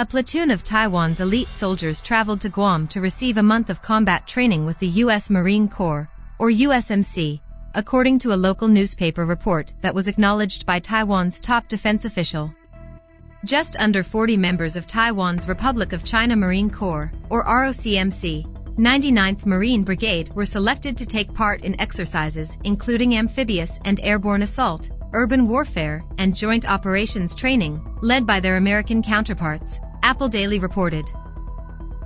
A platoon of Taiwan's elite soldiers traveled to Guam to receive a month of combat training with the U.S. Marine Corps, or USMC, according to a local newspaper report that was acknowledged by Taiwan's top defense official. Just under 40 members of Taiwan's Republic of China Marine Corps, or ROCMC, 99th Marine Brigade were selected to take part in exercises including amphibious and airborne assault, urban warfare, and joint operations training, led by their American counterparts, Apple Daily reported.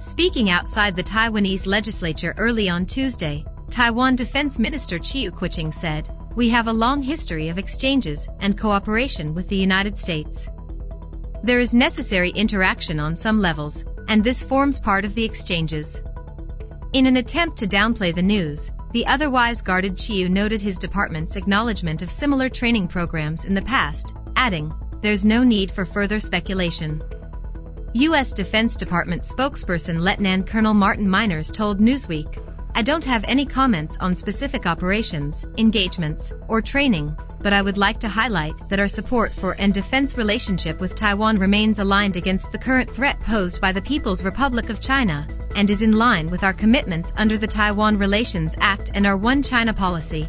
Speaking outside the Taiwanese legislature early on Tuesday, Taiwan Defense Minister Chiu Kuching said, "We have a long history of exchanges and cooperation with the United States. There is necessary interaction on some levels, and this forms part of the exchanges." In an attempt to downplay the news, the otherwise guarded Chiu noted his department's acknowledgement of similar training programs in the past, adding, "There's no need for further speculation." U.S. Defense Department spokesperson Lieutenant Colonel Martin Miners told Newsweek, "I don't have any comments on specific operations, engagements, or training, but I would like to highlight that our support for and defense relationship with Taiwan remains aligned against the current threat posed by the People's Republic of China, and is in line with our commitments under the Taiwan Relations Act and our One China policy."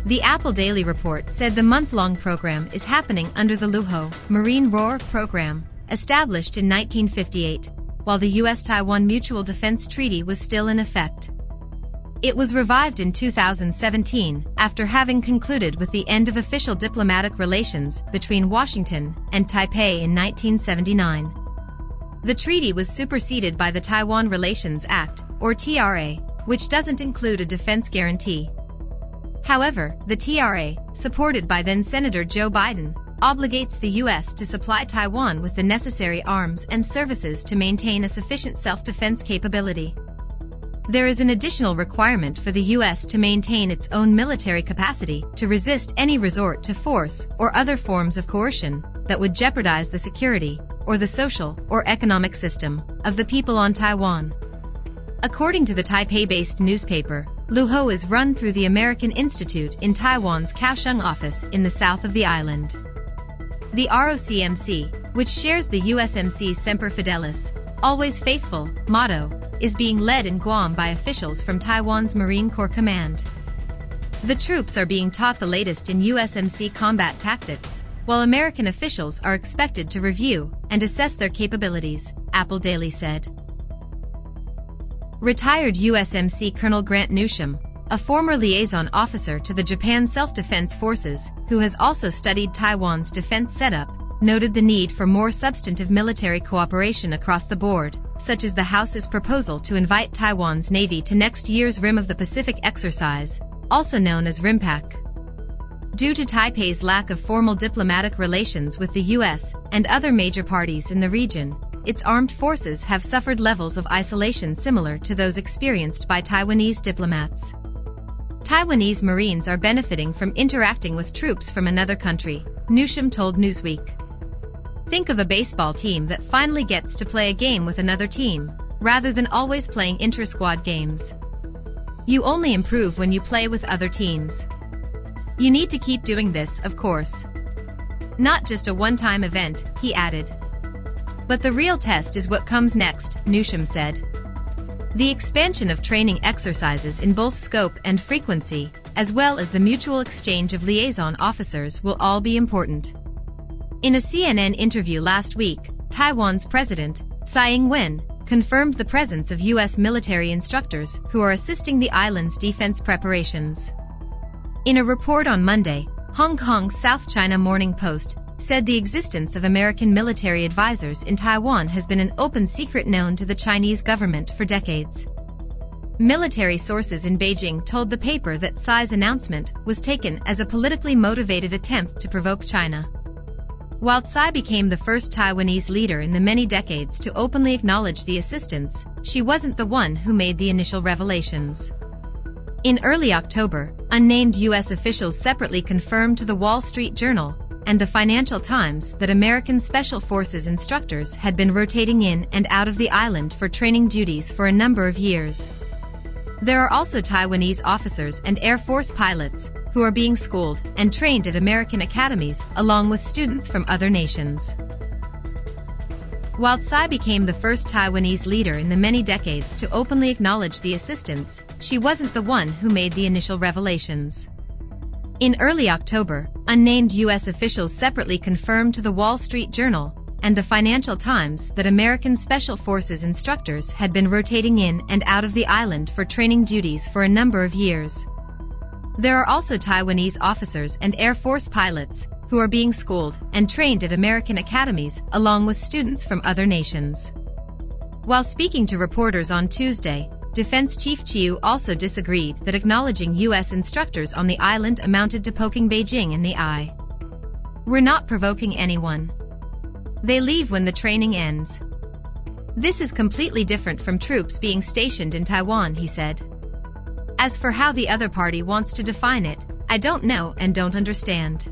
The Apple Daily report said the month-long program is happening under the Luho Marine Roar program, established in 1958, while the U.S.-Taiwan Mutual Defense Treaty was still in effect. It was revived in 2017 after having concluded with the end of official diplomatic relations between Washington and Taipei in 1979. The treaty was superseded by the Taiwan Relations Act, or TRA, which doesn't include a defense guarantee. However, the TRA, supported by then-Senator Joe Biden, obligates the U.S. to supply Taiwan with the necessary arms and services to maintain a sufficient self-defense capability. There is an additional requirement for the U.S. to maintain its own military capacity to resist any resort to force or other forms of coercion that would jeopardize the security, or the social or economic system, of the people on Taiwan. According to the Taipei-based newspaper, Luho is run through the American Institute in Taiwan's Kaohsiung office in the south of the island. The ROCMC, which shares the USMC's Semper Fidelis, Always Faithful, motto, is being led in Guam by officials from Taiwan's Marine Corps Command. The troops are being taught the latest in USMC combat tactics, while American officials are expected to review and assess their capabilities, Apple Daily said. Retired USMC Colonel Grant Newsham, a former liaison officer to the Japan Self-Defense Forces, who has also studied Taiwan's defense setup, noted the need for more substantive military cooperation across the board, such as the House's proposal to invite Taiwan's Navy to next year's Rim of the Pacific exercise, also known as RIMPAC. Due to Taipei's lack of formal diplomatic relations with the U.S. and other major parties in the region, its armed forces have suffered levels of isolation similar to those experienced by Taiwanese diplomats. Taiwanese Marines are benefiting from interacting with troops from another country, Newsham told Newsweek. "Think of a baseball team that finally gets to play a game with another team, rather than always playing inter-squad games. You only improve when you play with other teams. You need to keep doing this, of course. Not just a one-time event," he added. "But the real test is what comes next," Newsham said. "The expansion of training exercises in both scope and frequency, as well as the mutual exchange of liaison officers, will all be important." In a CNN interview last week, Taiwan's President, Tsai Ing-wen, confirmed the presence of U.S. military instructors who are assisting the island's defense preparations. In a report on Monday, Hong Kong's South China Morning Post said the existence of American military advisors in Taiwan has been an open secret known to the Chinese government for decades. Military sources in Beijing told the paper that Tsai's announcement was taken as a politically motivated attempt to provoke China. While Tsai became the first Taiwanese leader in the many decades to openly acknowledge the assistance, she wasn't the one who made the initial revelations. In early October, unnamed U.S. officials separately confirmed to the Wall Street Journal and the Financial Times that American Special Forces instructors had been rotating in and out of the island for training duties for a number of years. There are also Taiwanese officers and Air Force pilots who are being schooled and trained at American academies along with students from other nations. While Tsai became the first Taiwanese leader in the many decades to openly acknowledge the assistance, she wasn't the one who made the initial revelations. In early October, unnamed U.S. officials separately confirmed to the Wall Street Journal and the Financial Times that American Special Forces instructors had been rotating in and out of the island for training duties for a number of years. There are also Taiwanese officers and Air Force pilots who are being schooled and trained at American academies along with students from other nations. While speaking to reporters on Tuesday, Defense Chief Chiu also disagreed that acknowledging U.S. instructors on the island amounted to poking Beijing in the eye. "We're not provoking anyone. They leave when the training ends. This is completely different from troops being stationed in Taiwan," he said. "As for how the other party wants to define it, I don't know and don't understand."